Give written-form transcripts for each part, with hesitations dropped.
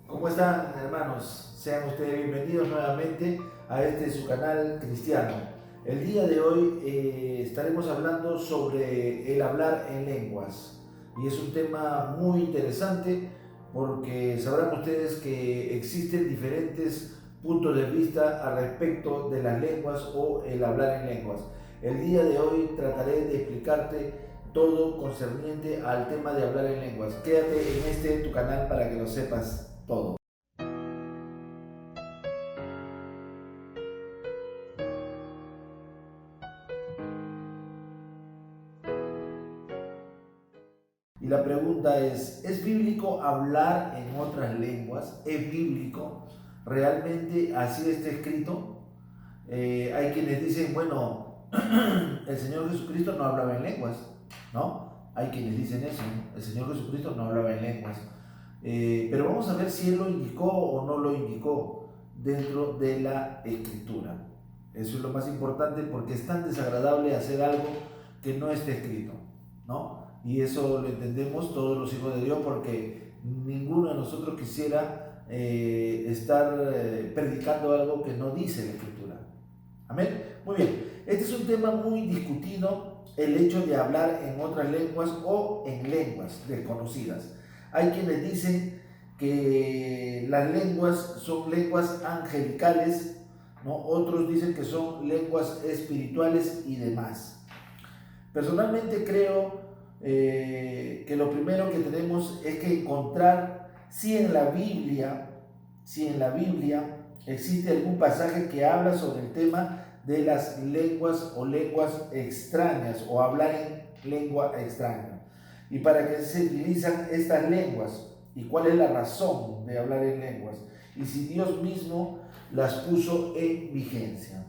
¿Cómo están, hermanos? Sean ustedes bienvenidos nuevamente a este su canal cristiano. El día de hoy estaremos hablando sobre el hablar en lenguas. Y es un tema muy interesante porque sabrán ustedes que existen diferentes puntos de vista al respecto de las lenguas o el hablar en lenguas. El día de hoy trataré de explicarte todo concerniente al tema de hablar en lenguas. Quédate en tu canal para que lo sepas todo. Y la pregunta ¿es bíblico hablar en otras lenguas? ¿Es bíblico? ¿Realmente así está escrito? Hay quienes dicen, bueno, el Señor Jesucristo no hablaba en lenguas, ¿no? Hay quienes dicen eso, ¿no? El Señor Jesucristo no hablaba en lenguas. Pero vamos a ver si Él lo indicó o no lo indicó dentro de la Escritura. Eso es lo más importante porque es tan desagradable hacer algo que no esté escrito, ¿no? Y eso lo entendemos todos los hijos de Dios porque ninguno de nosotros quisiera estar predicando algo que no dice la Escritura. Amén. Muy bien. Este es un tema muy discutido, el hecho de hablar en otras lenguas o en lenguas desconocidas. Hay quienes dicen que las lenguas son lenguas angelicales, ¿no? Otros dicen que son lenguas espirituales y demás. Personalmente creo que lo primero que tenemos es que encontrar si en la Biblia existe algún pasaje que habla sobre el tema de las lenguas o lenguas extrañas o hablar en lengua extraña. ¿Y para qué se utilizan estas lenguas? ¿Y cuál es la razón de hablar en lenguas? Y si Dios mismo las puso en vigencia.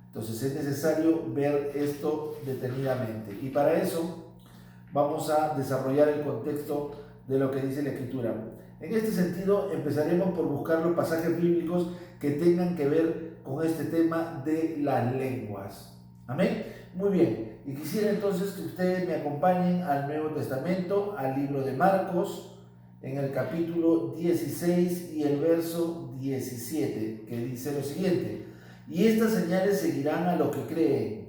Entonces es necesario ver esto detenidamente. Y para eso vamos a desarrollar el contexto de lo que dice la Escritura. En este sentido, empezaremos por buscar los pasajes bíblicos que tengan que ver con este tema de las lenguas. Amén. Muy bien. Y quisiera entonces que ustedes me acompañen al Nuevo Testamento, al libro de Marcos, en el capítulo 16 y el verso 17, que dice lo siguiente. Y estas señales seguirán a los que creen,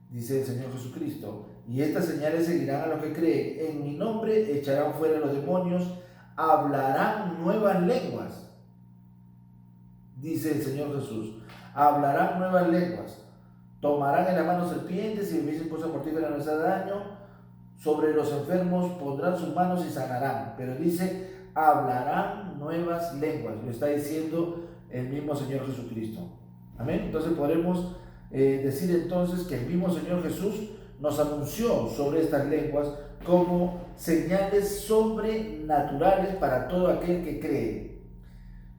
dice el Señor Jesucristo. Y estas señales seguirán a los que creen. En mi nombre echarán fuera los demonios, hablarán nuevas lenguas, dice el Señor Jesús. Hablarán nuevas lenguas. Tomarán en la mano serpientes y bebiesen cosa mortífera no les hará daño. Sobre los enfermos pondrán sus manos y sanarán. Pero dice, hablarán nuevas lenguas. Lo está diciendo el mismo Señor Jesucristo. Amén. Entonces podremos decir entonces que el mismo Señor Jesús nos anunció sobre estas lenguas como señales sobrenaturales para todo aquel que cree,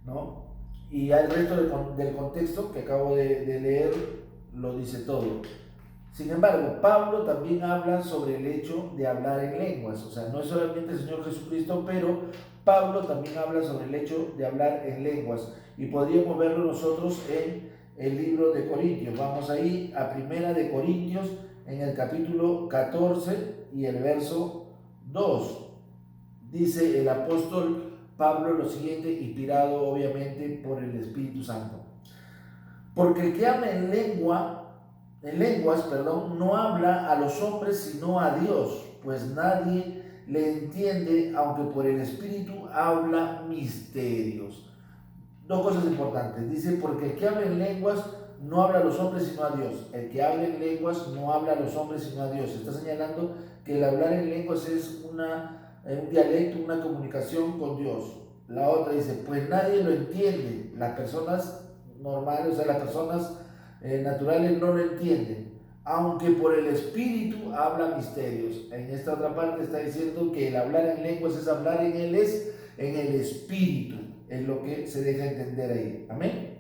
¿no? Y el resto del contexto que acabo de leer lo dice todo. Sin embargo, Pablo también habla sobre el hecho de hablar en lenguas. O sea, no es solamente el Señor Jesucristo, pero Pablo también habla sobre el hecho de hablar en lenguas. Y podríamos verlo nosotros en el libro de Corintios. Vamos ahí a Primera de Corintios en el capítulo 14 y el verso 2. Dice el apóstol Pablo lo siguiente, inspirado obviamente por el Espíritu Santo. Porque el que habla en lenguas, no habla a los hombres sino a Dios, pues nadie le entiende, aunque por el Espíritu habla misterios. Dos cosas importantes. Dice, porque el que habla en lenguas no habla a los hombres sino a Dios. El que habla en lenguas no habla a los hombres sino a Dios. Está señalando que el hablar en lenguas es un dialecto, una comunicación con Dios. La otra dice, pues nadie lo entiende. Las personas normales, o sea, las personas naturales no lo entienden, aunque por el Espíritu habla misterios. En esta otra parte está diciendo que el hablar en lenguas es hablar en el Espíritu, es lo que se deja entender ahí. Amén.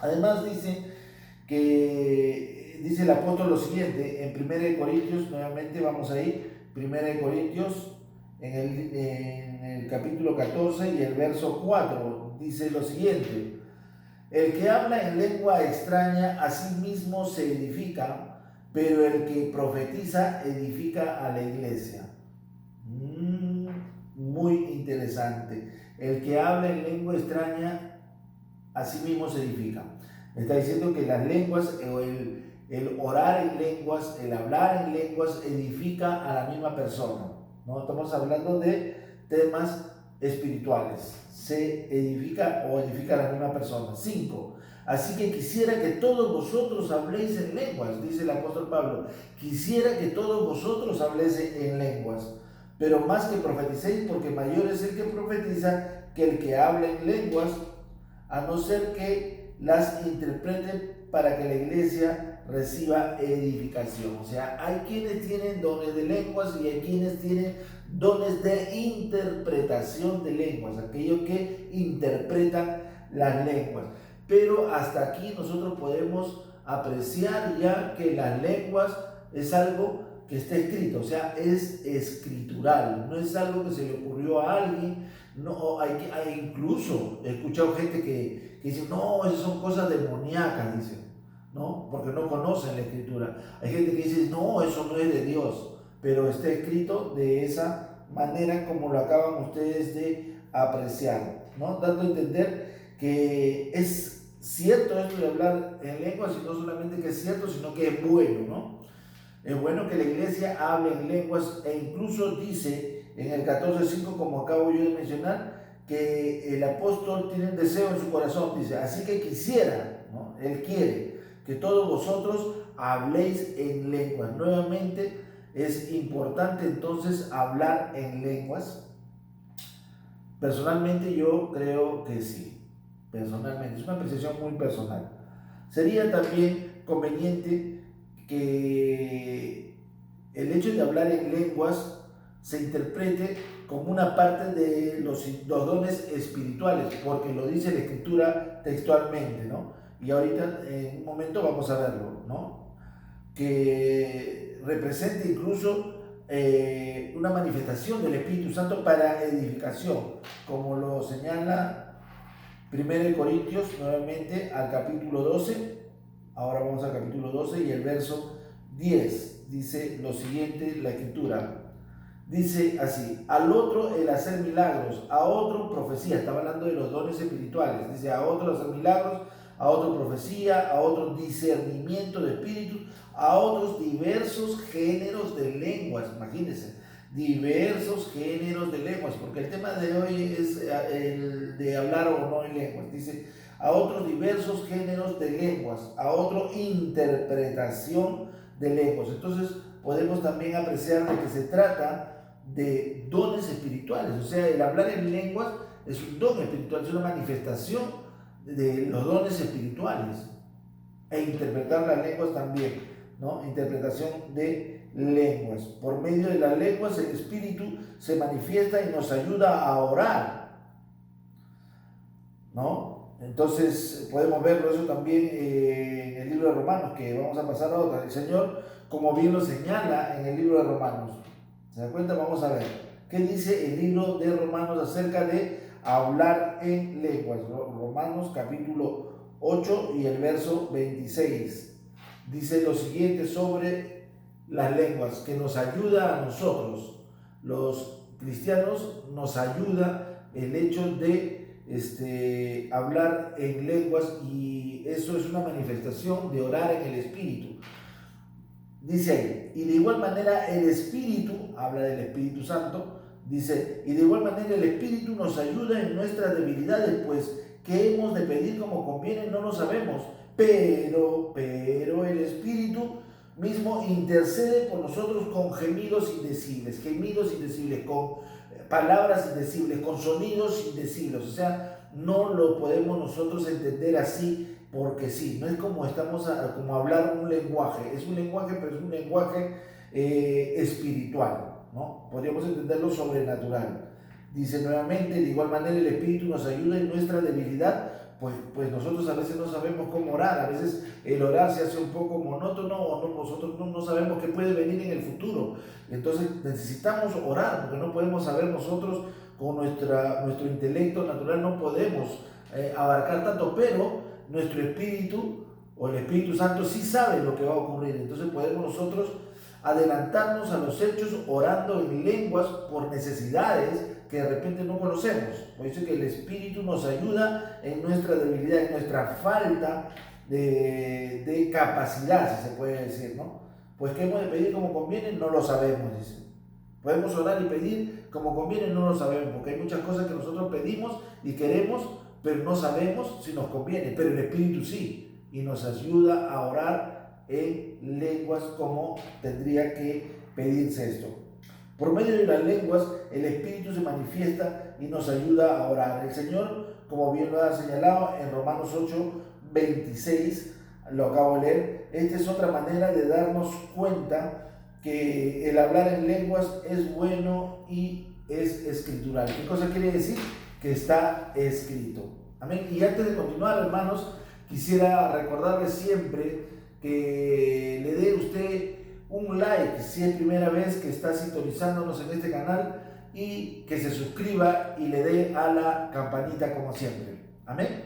Además dice el apóstol lo siguiente, en 1 Corintios, nuevamente vamos ahí, 1 Corintios, en el capítulo 14 y el verso 4, dice lo siguiente. El que habla en lengua extraña a sí mismo se edifica, pero el que profetiza edifica a la iglesia. Muy muy interesante. El que habla en lengua extraña, a sí mismo se edifica. Está diciendo que las lenguas, o el orar en lenguas, el hablar en lenguas, edifica a la misma persona, ¿no? Estamos hablando de temas espirituales. Se edifica o edifica a la misma persona. 5. Así que quisiera que todos vosotros habléis en lenguas, dice el apóstol Pablo. Quisiera que todos vosotros habléis en lenguas, pero más que profeticéis, porque mayor es el que profetiza que el que habla en lenguas, a no ser que las interprete para que la iglesia reciba edificación. O sea, hay quienes tienen dones de lenguas y hay quienes tienen dones de interpretación de lenguas, aquellos que interpretan las lenguas. Pero hasta aquí nosotros podemos apreciar ya que las lenguas es algo que está escrito, o sea, es escritural, no es algo que se le ocurrió a alguien. No, hay incluso he escuchado gente que dice, no, esas son cosas demoníacas, dicen, ¿no? Porque no conocen la escritura. Hay gente que dice, no, eso no es de Dios, pero está escrito de esa manera como lo acaban ustedes de apreciar, ¿no? Dando a entender que es cierto esto de hablar en lenguas, y no solamente que es cierto, sino que es bueno, ¿no? Es bueno que la iglesia hable en lenguas, e incluso dice en el 14:5, como acabo yo de mencionar, que el apóstol tiene un deseo en su corazón, dice, así que quisiera, ¿no? Él quiere que todos vosotros habléis en lenguas. Nuevamente es importante entonces hablar en lenguas. Personalmente yo creo que sí, personalmente, es una apreciación muy personal. Sería también conveniente que el hecho de hablar en lenguas se interprete como una parte de los dones espirituales, porque lo dice la escritura textualmente, ¿no? Y ahorita en un momento vamos a verlo, ¿no? Que representa incluso una manifestación del Espíritu Santo para edificación, como lo señala 1 Corintios, nuevamente al capítulo 12. Ahora vamos al capítulo 12 y el verso 10. Dice lo siguiente la escritura. Dice así: al otro el hacer milagros, a otro profecía. Estaba hablando de los dones espirituales. Dice: a otro hacer milagros, a otro profecía, a otro discernimiento de espíritus, a otros diversos géneros de lenguas. Imagínense, diversos géneros de lenguas, porque el tema de hoy es el de hablar o no en lenguas. Dice: a otros diversos géneros de lenguas, a otro interpretación de lenguas. Entonces podemos también apreciar de que se trata de dones espirituales. O sea, el hablar en lenguas es un don espiritual, es una manifestación de los dones espirituales. E interpretar las lenguas también, ¿no? Interpretación de lenguas. Por medio de las lenguas el Espíritu se manifiesta y nos ayuda a orar, ¿no? Entonces podemos verlo eso también en el libro de Romanos, que vamos a pasar a otra. El Señor, como bien lo señala en el libro de Romanos. ¿Se dan cuenta? Vamos a ver qué dice el libro de Romanos acerca de hablar en lenguas. Romanos capítulo 8 y el verso 26. Dice lo siguiente sobre las lenguas, que nos ayuda a nosotros, los cristianos, nos ayuda el hecho de hablar en lenguas, y eso es una manifestación de orar en el Espíritu. Dice ahí: y de igual manera el Espíritu, habla del Espíritu Santo, dice, y de igual manera el Espíritu nos ayuda en nuestras debilidades, pues qué hemos de pedir como conviene no lo sabemos, pero el Espíritu mismo intercede por nosotros con gemidos indecibles, con palabras indecibles, con sonidos indecibles. O sea, no lo podemos nosotros entender así porque sí, no es como como hablar un lenguaje, es un lenguaje, pero es un lenguaje espiritual, ¿no? Podríamos entenderlo sobrenatural. Dice nuevamente: de igual manera el Espíritu nos ayuda en nuestra debilidad, pues nosotros a veces no sabemos cómo orar, a veces el orar se hace un poco monótono, o nosotros no sabemos qué puede venir en el futuro. Entonces necesitamos orar, porque no podemos saber nosotros con nuestro intelecto natural, no podemos abarcar tanto, pero nuestro espíritu o el Espíritu Santo sí sabe lo que va a ocurrir. Entonces podemos nosotros adelantarnos a los hechos orando en lenguas por necesidades que de repente no conocemos. Por eso que el Espíritu nos ayuda en nuestra debilidad, en nuestra falta de capacidad, si se puede decir, ¿no? Pues ¿qué hemos de pedir como conviene? No lo sabemos, dice. Podemos orar y pedir como conviene, no lo sabemos, porque hay muchas cosas que nosotros pedimos y queremos, pero no sabemos si nos conviene, pero el Espíritu sí, y nos ayuda a orar en lenguas como tendría que pedirse esto. Por medio de las lenguas, el Espíritu se manifiesta y nos ayuda a orar. El Señor, como bien lo ha señalado en Romanos 8:26, lo acabo de leer, esta es otra manera de darnos cuenta que el hablar en lenguas es bueno y es escritural. ¿Qué cosa quiere decir? Que está escrito. Amén. Y antes de continuar, hermanos, quisiera recordarles siempre que le dé usted un like si es primera vez que está sintonizándonos en este canal y que se suscriba y le dé a la campanita como siempre. Amén.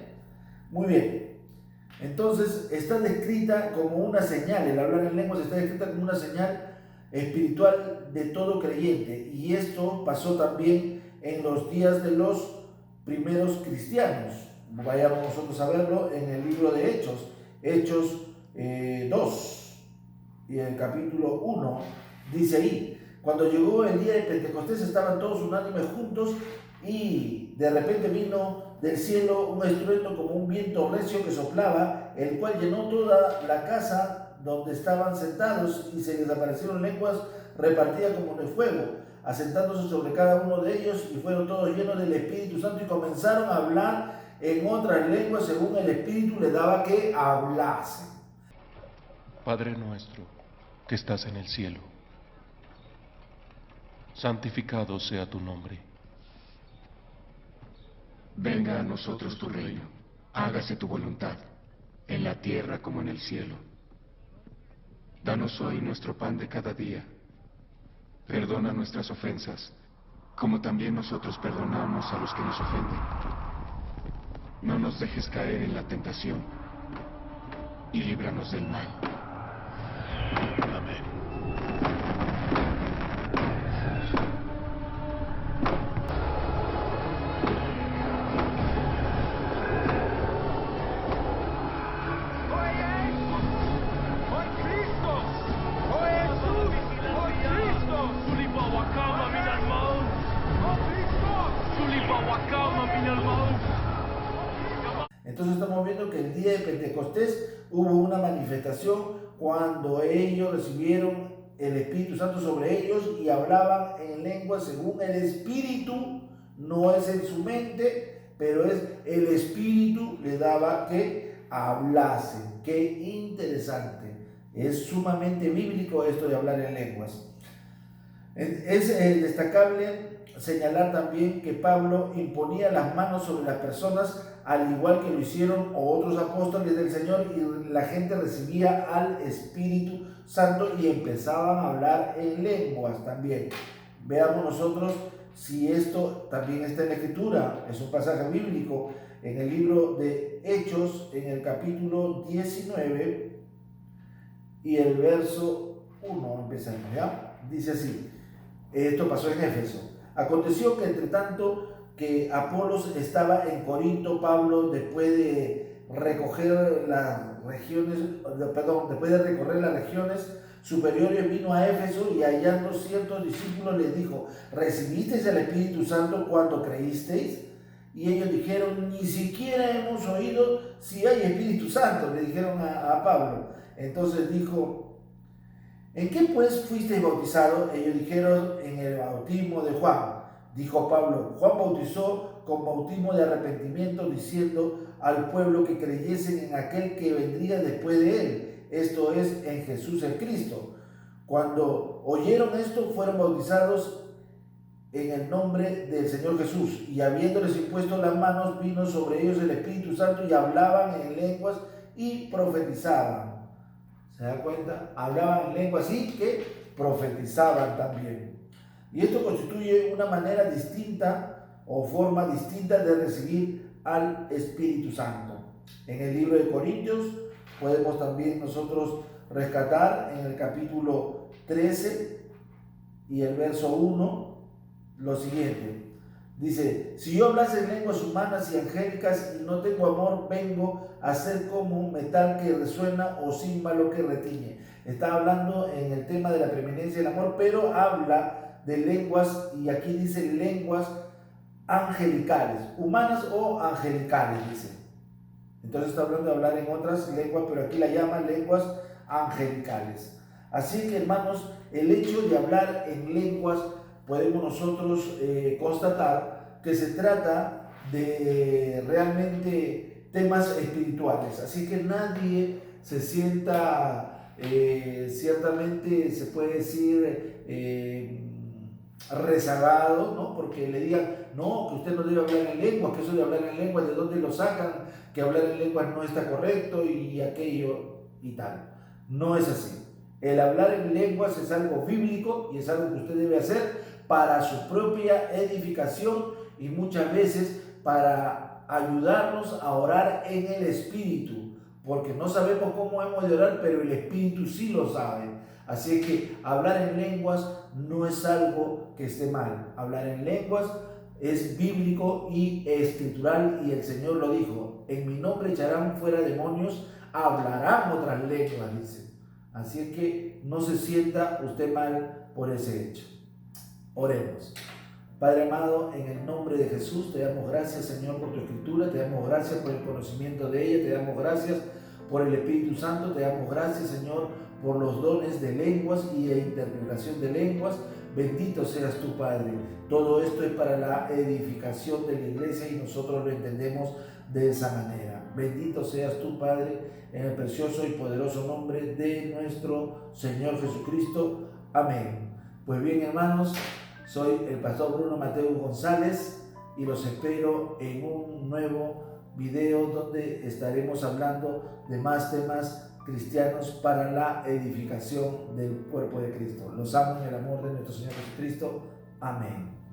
Muy bien. Entonces está descrita como una señal, el hablar en lenguas está descrita como una señal espiritual de todo creyente, y esto pasó también en los días de los primeros cristianos. Vayamos nosotros a verlo en el libro de Hechos 2 y en el capítulo 1 dice ahí: cuando llegó el día de Pentecostés estaban todos unánimes juntos y de repente vino del cielo un estruendo como un viento recio que soplaba, el cual llenó toda la casa donde estaban sentados, y se les aparecieron lenguas repartidas como de fuego, asentándose sobre cada uno de ellos, y fueron todos llenos del Espíritu Santo y comenzaron a hablar en otras lenguas según el Espíritu les daba que hablasen. Padre nuestro, que estás en el cielo, santificado sea tu nombre. Venga a nosotros tu reino, hágase tu voluntad, en la tierra como en el cielo. Danos hoy nuestro pan de cada día. Perdona nuestras ofensas, como también nosotros perdonamos a los que nos ofenden. No nos dejes caer en la tentación, y líbranos del mal. Amén. Entonces estamos viendo que el día de Pentecostés hubo una manifestación cuando ellos recibieron el Espíritu Santo sobre ellos y hablaban en lenguas según el Espíritu. No es en su mente, pero es el Espíritu le daba que hablasen. Qué interesante. Es sumamente bíblico esto de hablar en lenguas. Es destacable señalar también que Pablo imponía las manos sobre las personas, al igual que lo hicieron otros apóstoles del Señor, y la gente recibía al Espíritu Santo y empezaban a hablar en lenguas también. Veamos nosotros si esto también está en la Escritura. Es un pasaje bíblico en el libro de Hechos, en el capítulo 19 y el verso 1. Empezamos, ¿ya? Dice así. Esto pasó en Éfeso. Aconteció que entre tanto que Apolos estaba en Corinto, Pablo, después de recorrer las regiones superiores, vino a Éfeso, y hallando ciertos discípulos les dijo: ¿recibisteis el Espíritu Santo cuando creísteis? Y ellos dijeron: ni siquiera hemos oído si hay Espíritu Santo, le dijeron a Pablo. Entonces dijo: ¿en qué pues fuisteis bautizados? Ellos dijeron: en el bautismo de Juan. Dijo Pablo: Juan bautizó con bautismo de arrepentimiento, diciendo al pueblo que creyesen en aquel que vendría después de él, esto es, en Jesús el Cristo. Cuando oyeron esto, fueron bautizados en el nombre del Señor Jesús, y habiéndoles impuesto las manos, vino sobre ellos el Espíritu Santo, y hablaban en lenguas y profetizaban. ¿Se da cuenta? Hablaban en lenguas y que profetizaban también. Y esto constituye una manera distinta o forma distinta de recibir al Espíritu Santo. En el libro de Corintios podemos también nosotros rescatar en el capítulo 13 y el verso 1 lo siguiente: Dice, si yo hablase en lenguas humanas y angélicas y no tengo amor, vengo a ser como un metal que resuena o címbalo que retiñe. Está hablando en el tema de la preeminencia del amor, pero habla de lenguas, y aquí dice lenguas angelicales, humanas o angelicales, dice. Entonces está hablando de hablar en otras lenguas, pero aquí la llaman lenguas angelicales. Así que, hermanos, el hecho de hablar en lenguas, podemos nosotros constatar que se trata de realmente temas espirituales. Así que nadie se sienta, ciertamente se puede decir, rezagado, ¿no? Porque le digan, no, que usted no debe hablar en lenguas, que eso de hablar en lenguas, ¿de dónde lo sacan? Que hablar en lenguas no está correcto y aquello y tal. No es así. El hablar en lenguas es algo bíblico y es algo que usted debe hacer para su propia edificación y muchas veces para ayudarnos a orar en el Espíritu, porque no sabemos cómo hemos de orar, pero el Espíritu sí lo sabe. Así que hablar en lenguas no es algo que esté mal. Hablar en lenguas es bíblico y escritural, y el Señor lo dijo: en mi nombre echarán fuera demonios, hablarán otras lenguas, dice. Así es que no se sienta usted mal por ese hecho. Oremos. Padre amado, en el nombre de Jesús te damos gracias, Señor, por tu escritura, te damos gracias por el conocimiento de ella, te damos gracias por el Espíritu Santo, te damos gracias, Señor, por los dones de lenguas y de interpretación de lenguas. Bendito seas tú, Padre. Todo esto es para la edificación de la iglesia y nosotros lo entendemos de esa manera. Bendito seas tú, Padre, en el precioso y poderoso nombre de nuestro Señor Jesucristo. Amén. Pues bien, hermanos, soy el pastor Bruno Mateo González y los espero en un nuevo video donde estaremos hablando de más temas cristianos para la edificación del cuerpo de Cristo. Los amo en el amor de nuestro Señor Jesucristo. Amén.